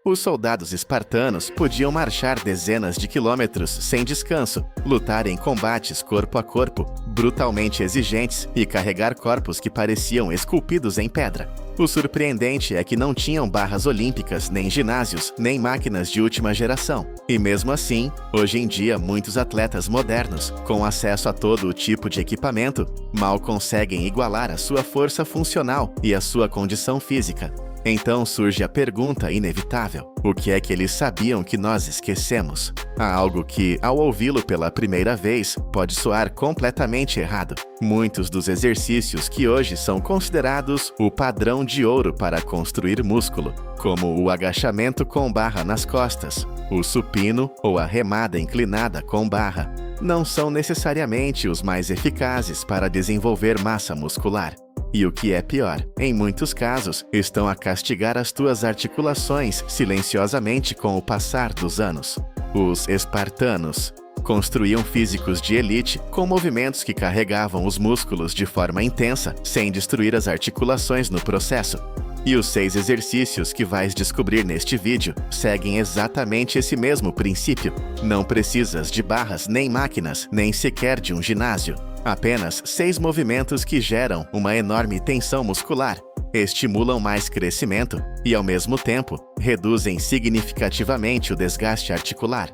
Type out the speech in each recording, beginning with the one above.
Os soldados espartanos podiam marchar dezenas de quilômetros sem descanso, lutar em combates corpo a corpo, brutalmente exigentes e carregar corpos que pareciam esculpidos em pedra. O surpreendente é que não tinham barras olímpicas, nem ginásios, nem máquinas de última geração. E mesmo assim, hoje em dia muitos atletas modernos, com acesso a todo o tipo de equipamento, mal conseguem igualar a sua força funcional e a sua condição física. Então surge a pergunta inevitável: o que é que eles sabiam que nós esquecemos? Há algo que, ao ouvi-lo pela primeira vez, pode soar completamente errado. Muitos dos exercícios que hoje são considerados o padrão de ouro para construir músculo, como o agachamento com barra nas costas, o supino ou a remada inclinada com barra, não são necessariamente os mais eficazes para desenvolver massa muscular. E o que é pior, em muitos casos, estão a castigar as tuas articulações silenciosamente com o passar dos anos. Os espartanos construíam físicos de elite com movimentos que carregavam os músculos de forma intensa, sem destruir as articulações no processo. E os 6 exercícios que vais descobrir neste vídeo seguem exatamente esse mesmo princípio. Não precisas de barras nem máquinas, nem sequer de um ginásio. Apenas 6 movimentos que geram uma enorme tensão muscular, estimulam mais crescimento e, ao mesmo tempo, reduzem significativamente o desgaste articular.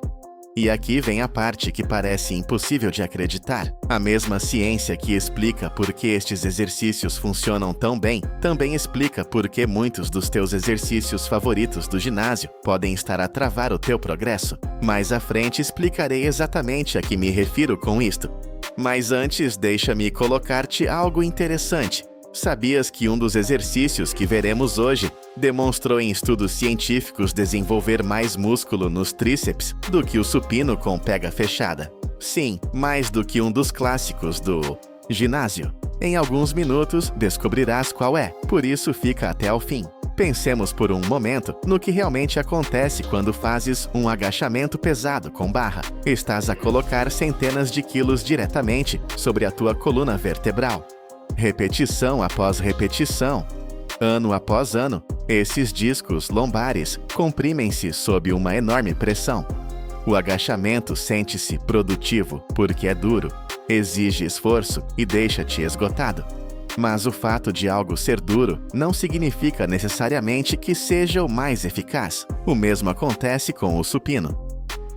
E aqui vem a parte que parece impossível de acreditar. A mesma ciência que explica por que estes exercícios funcionam tão bem, também explica por que muitos dos teus exercícios favoritos do ginásio podem estar a travar o teu progresso. Mais à frente explicarei exatamente a que me refiro com isto. Mas antes, deixa-me colocar-te algo interessante. Sabias que um dos exercícios que veremos hoje demonstrou em estudos científicos desenvolver mais músculo nos tríceps do que o supino com pega fechada? Sim, mais do que um dos clássicos do ginásio. Em alguns minutos descobrirás qual é, por isso fica até ao fim. Pensemos por um momento no que realmente acontece quando fazes um agachamento pesado com barra. Estás a colocar centenas de quilos diretamente sobre a tua coluna vertebral. Repetição após repetição, ano após ano, esses discos lombares comprimem-se sob uma enorme pressão. O agachamento sente-se produtivo porque é duro, exige esforço e deixa-te esgotado. Mas o fato de algo ser duro não significa necessariamente que seja o mais eficaz. O mesmo acontece com o supino.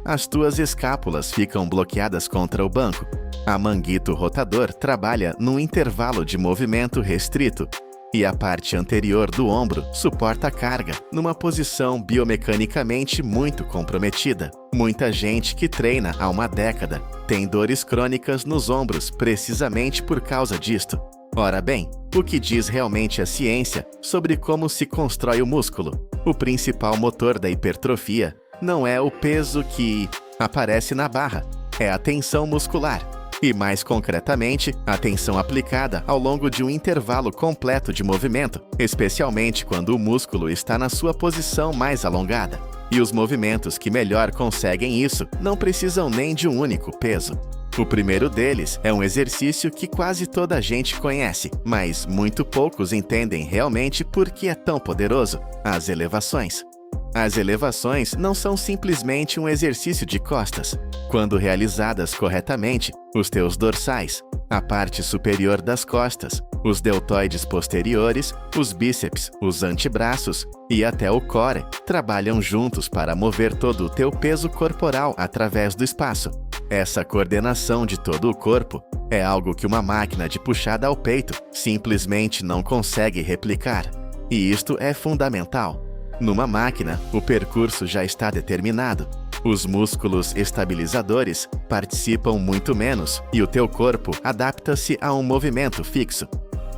As tuas escápulas ficam bloqueadas contra o banco. A manguito rotador trabalha num intervalo de movimento restrito e a parte anterior do ombro suporta a carga numa posição biomecanicamente muito comprometida. Muita gente que treina há uma década tem dores crônicas nos ombros precisamente por causa disto. Ora bem, o que diz realmente a ciência sobre como se constrói o músculo? O principal motor da hipertrofia não é o peso que aparece na barra, é a tensão muscular. E mais concretamente, a tensão aplicada ao longo de um intervalo completo de movimento, especialmente quando o músculo está na sua posição mais alongada. E os movimentos que melhor conseguem isso não precisam nem de um único peso. O primeiro deles é um exercício que quase toda a gente conhece, mas muito poucos entendem realmente por que é tão poderoso: as elevações. As elevações não são simplesmente um exercício de costas. Quando realizadas corretamente, os teus dorsais, a parte superior das costas, os deltoides posteriores, os bíceps, os antebraços e até o core trabalham juntos para mover todo o teu peso corporal através do espaço. Essa coordenação de todo o corpo é algo que uma máquina de puxada ao peito simplesmente não consegue replicar. E isto é fundamental. Numa máquina, o percurso já está determinado. Os músculos estabilizadores participam muito menos e o teu corpo adapta-se a um movimento fixo.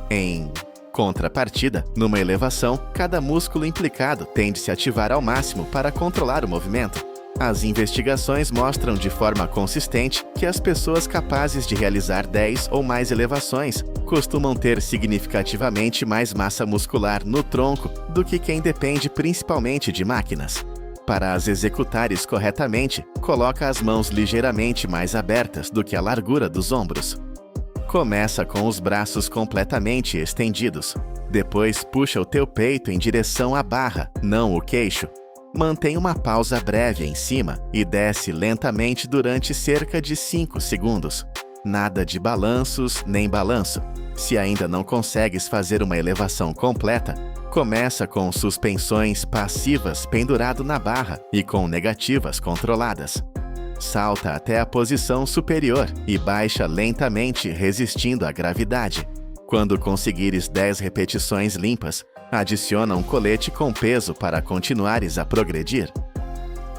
Em contrapartida, numa elevação, cada músculo implicado tende a se ativar ao máximo para controlar o movimento. As investigações mostram de forma consistente que as pessoas capazes de realizar 10 ou mais elevações costumam ter significativamente mais massa muscular no tronco do que quem depende principalmente de máquinas. Para as executares corretamente, coloca as mãos ligeiramente mais abertas do que a largura dos ombros. Começa com os braços completamente estendidos. Depois puxa o teu peito em direção à barra, não o queixo. Mantém uma pausa breve em cima e desce lentamente durante cerca de 5 segundos. Nada de balanços nem balanço. Se ainda não consegues fazer uma elevação completa, começa com suspensões passivas pendurado na barra e com negativas controladas. Salta até a posição superior e baixa lentamente resistindo à gravidade. Quando conseguires 10 repetições limpas, adiciona um colete com peso para continuares a progredir.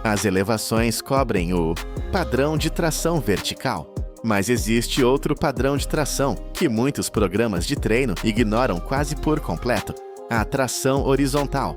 As elevações cobrem o padrão de tração vertical, mas existe outro padrão de tração que muitos programas de treino ignoram quase por completo: a tração horizontal.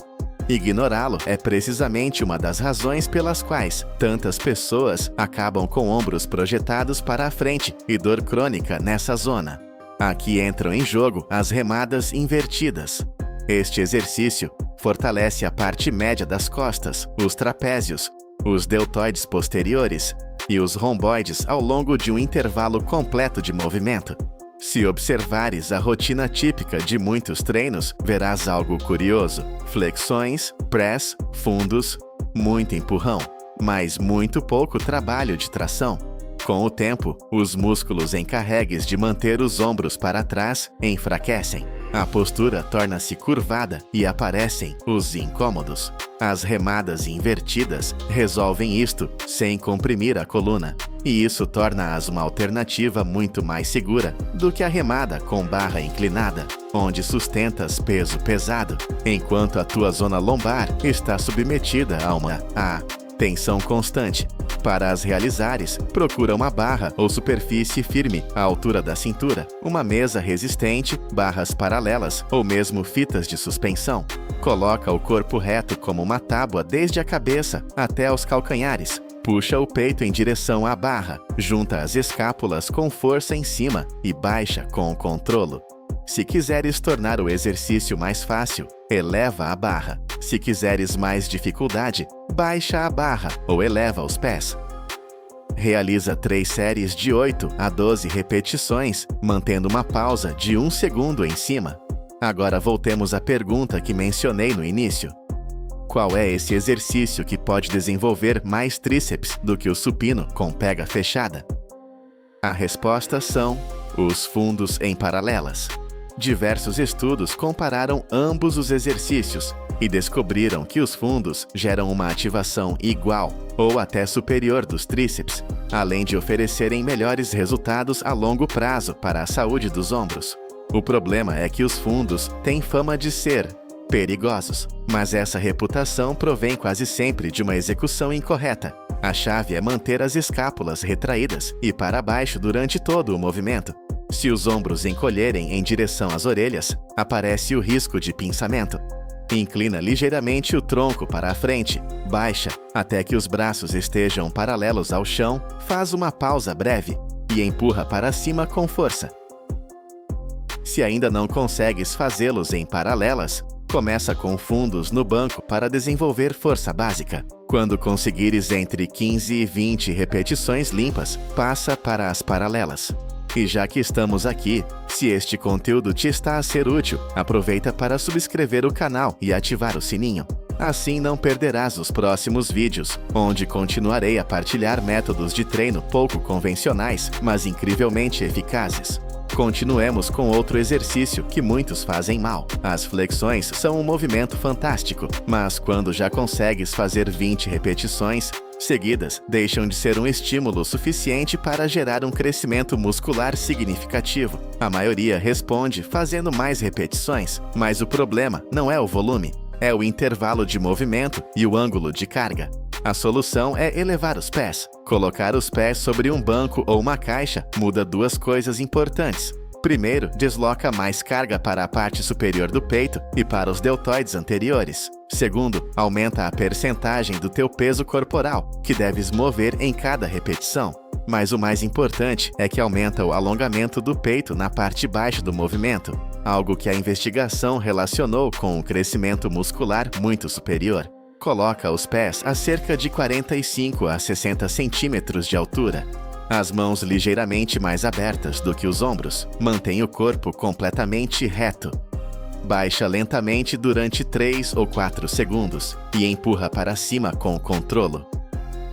Ignorá-lo é precisamente uma das razões pelas quais tantas pessoas acabam com ombros projetados para a frente e dor crônica nessa zona. Aqui entram em jogo as remadas invertidas. Este exercício fortalece a parte média das costas, os trapézios, os deltoides posteriores e os romboides ao longo de um intervalo completo de movimento. Se observares a rotina típica de muitos treinos, verás algo curioso: flexões, press, fundos, muito empurrão, mas muito pouco trabalho de tração. Com o tempo, os músculos encarregues de manter os ombros para trás enfraquecem. A postura torna-se curvada e aparecem os incômodos. As remadas invertidas resolvem isto sem comprimir a coluna, e isso torna-as uma alternativa muito mais segura do que a remada com barra inclinada, onde sustentas peso pesado, enquanto a tua zona lombar está submetida a uma tensão constante. Para as realizares, procura uma barra ou superfície firme à altura da cintura, uma mesa resistente, barras paralelas ou mesmo fitas de suspensão. Coloca o corpo reto como uma tábua desde a cabeça até os calcanhares. Puxa o peito em direção à barra, junta as escápulas com força em cima e baixa com controlo. Se quiseres tornar o exercício mais fácil, eleva a barra. Se quiseres mais dificuldade, baixa a barra ou eleva os pés. Realiza 3 séries de 8 a 12 repetições, mantendo uma pausa de 1 segundo em cima. Agora voltemos à pergunta que mencionei no início. Qual é esse exercício que pode desenvolver mais tríceps do que o supino com pega fechada? A resposta são os fundos em paralelas. Diversos estudos compararam ambos os exercícios e descobriram que os fundos geram uma ativação igual ou até superior dos tríceps, além de oferecerem melhores resultados a longo prazo para a saúde dos ombros. O problema é que os fundos têm fama de ser perigosos, mas essa reputação provém quase sempre de uma execução incorreta. A chave é manter as escápulas retraídas e para baixo durante todo o movimento. Se os ombros encolherem em direção às orelhas, aparece o risco de pinçamento. Inclina ligeiramente o tronco para a frente, baixa até que os braços estejam paralelos ao chão, faz uma pausa breve e empurra para cima com força. Se ainda não consegues fazê-los em paralelas, começa com fundos no banco para desenvolver força básica. Quando conseguires entre 15 e 20 repetições limpas, passa para as paralelas. E já que estamos aqui, se este conteúdo te está a ser útil, aproveita para subscrever o canal e ativar o sininho. Assim não perderás os próximos vídeos, onde continuarei a partilhar métodos de treino pouco convencionais, mas incrivelmente eficazes. Continuemos com outro exercício que muitos fazem mal. As flexões são um movimento fantástico, mas quando já consegues fazer 20 repetições seguidas, deixam de ser um estímulo suficiente para gerar um crescimento muscular significativo. A maioria responde fazendo mais repetições, mas o problema não é o volume, é o intervalo de movimento e o ângulo de carga. A solução é elevar os pés. Colocar os pés sobre um banco ou uma caixa muda 2 coisas importantes. Primeiro, desloca mais carga para a parte superior do peito e para os deltoides anteriores. Segundo, aumenta a percentagem do teu peso corporal, que deves mover em cada repetição. Mas o mais importante é que aumenta o alongamento do peito na parte baixa do movimento, algo que a investigação relacionou com um crescimento muscular muito superior. Coloca os pés a cerca de 45 a 60 centímetros de altura. As mãos ligeiramente mais abertas do que os ombros. Mantém o corpo completamente reto. Baixa lentamente durante 3 ou 4 segundos e empurra para cima com o controlo.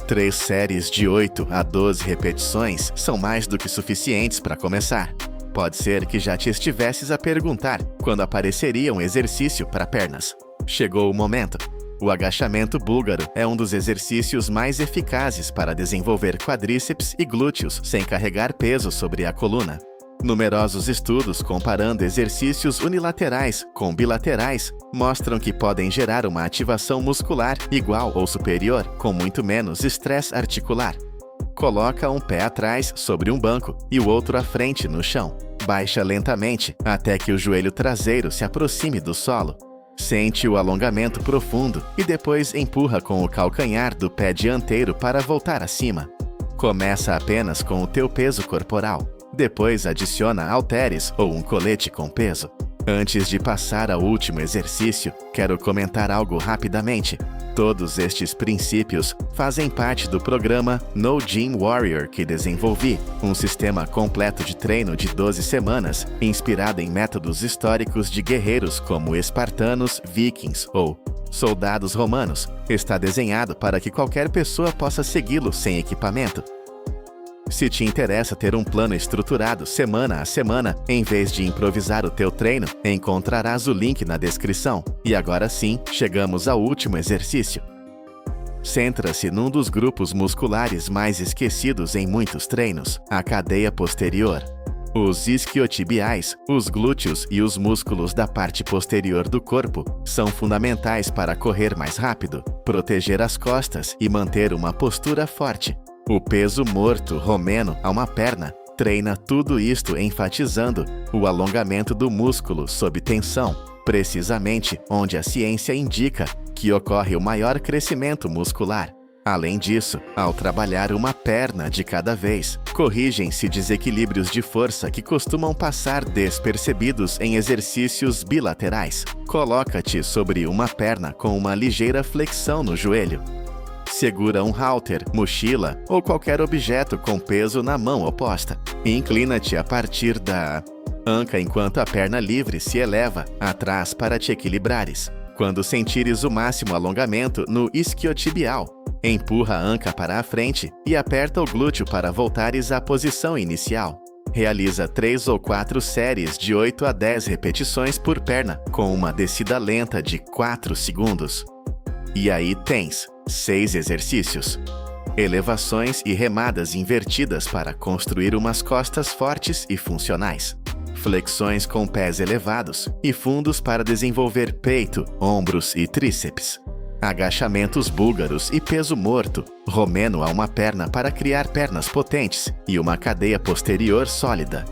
3 séries de 8 a 12 repetições são mais do que suficientes para começar. Pode ser que já te estivesses a perguntar quando apareceria um exercício para pernas. Chegou o momento. O agachamento búlgaro é um dos exercícios mais eficazes para desenvolver quadríceps e glúteos sem carregar peso sobre a coluna. Numerosos estudos comparando exercícios unilaterais com bilaterais mostram que podem gerar uma ativação muscular igual ou superior, com muito menos estresse articular. Coloca um pé atrás sobre um banco e o outro à frente no chão. Baixa lentamente até que o joelho traseiro se aproxime do solo. Sente o alongamento profundo e depois empurra com o calcanhar do pé dianteiro para voltar acima. Começa apenas com o teu peso corporal. Depois adiciona halteres ou um colete com peso. Antes de passar ao último exercício, quero comentar algo rapidamente. Todos estes princípios fazem parte do programa No Gym Warrior que desenvolvi, um sistema completo de treino de 12 semanas, inspirado em métodos históricos de guerreiros como espartanos, vikings ou soldados romanos. Está desenhado para que qualquer pessoa possa segui-lo sem equipamento. Se te interessa ter um plano estruturado semana a semana, em vez de improvisar o teu treino, encontrarás o link na descrição. E agora sim, chegamos ao último exercício. Centra-se num dos grupos musculares mais esquecidos em muitos treinos, a cadeia posterior. Os isquiotibiais, os glúteos e os músculos da parte posterior do corpo são fundamentais para correr mais rápido, proteger as costas e manter uma postura forte. O peso morto romeno a uma perna treina tudo isto enfatizando o alongamento do músculo sob tensão, precisamente onde a ciência indica que ocorre o maior crescimento muscular. Além disso, ao trabalhar uma perna de cada vez, corrigem-se desequilíbrios de força que costumam passar despercebidos em exercícios bilaterais. Coloca-te sobre uma perna com uma ligeira flexão no joelho. Segura um halter, mochila ou qualquer objeto com peso na mão oposta. Inclina-te a partir da anca enquanto a perna livre se eleva atrás para te equilibrares. Quando sentires o máximo alongamento no isquiotibial, empurra a anca para a frente e aperta o glúteo para voltares à posição inicial. Realiza 3 ou 4 séries de 8 a 10 repetições por perna, com uma descida lenta de 4 segundos. E aí tens 6 exercícios. Elevações e remadas invertidas para construir umas costas fortes e funcionais. Flexões com pés elevados e fundos para desenvolver peito, ombros e tríceps. Agachamentos búlgaros e peso morto, romeno a uma perna para criar pernas potentes e uma cadeia posterior sólida.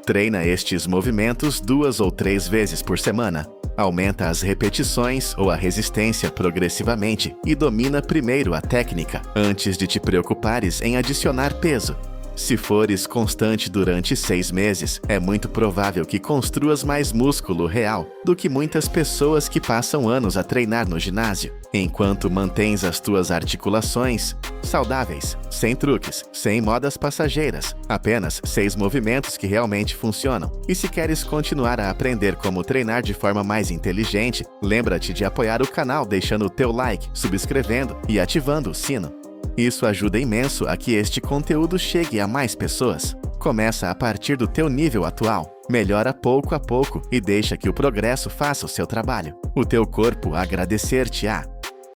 Treina estes movimentos 2 ou 3 vezes por semana. Aumenta as repetições ou a resistência progressivamente e domina primeiro a técnica, antes de te preocupares em adicionar peso. Se fores constante durante 6 meses, é muito provável que construas mais músculo real do que muitas pessoas que passam anos a treinar no ginásio, enquanto mantens as tuas articulações saudáveis, sem truques, sem modas passageiras, apenas 6 movimentos que realmente funcionam. E se queres continuar a aprender como treinar de forma mais inteligente, lembra-te de apoiar o canal deixando o teu like, subscrevendo e ativando o sino. Isso ajuda imenso a que este conteúdo chegue a mais pessoas. Começa a partir do teu nível atual, melhora pouco a pouco e deixa que o progresso faça o seu trabalho. O teu corpo agradecer-te-á.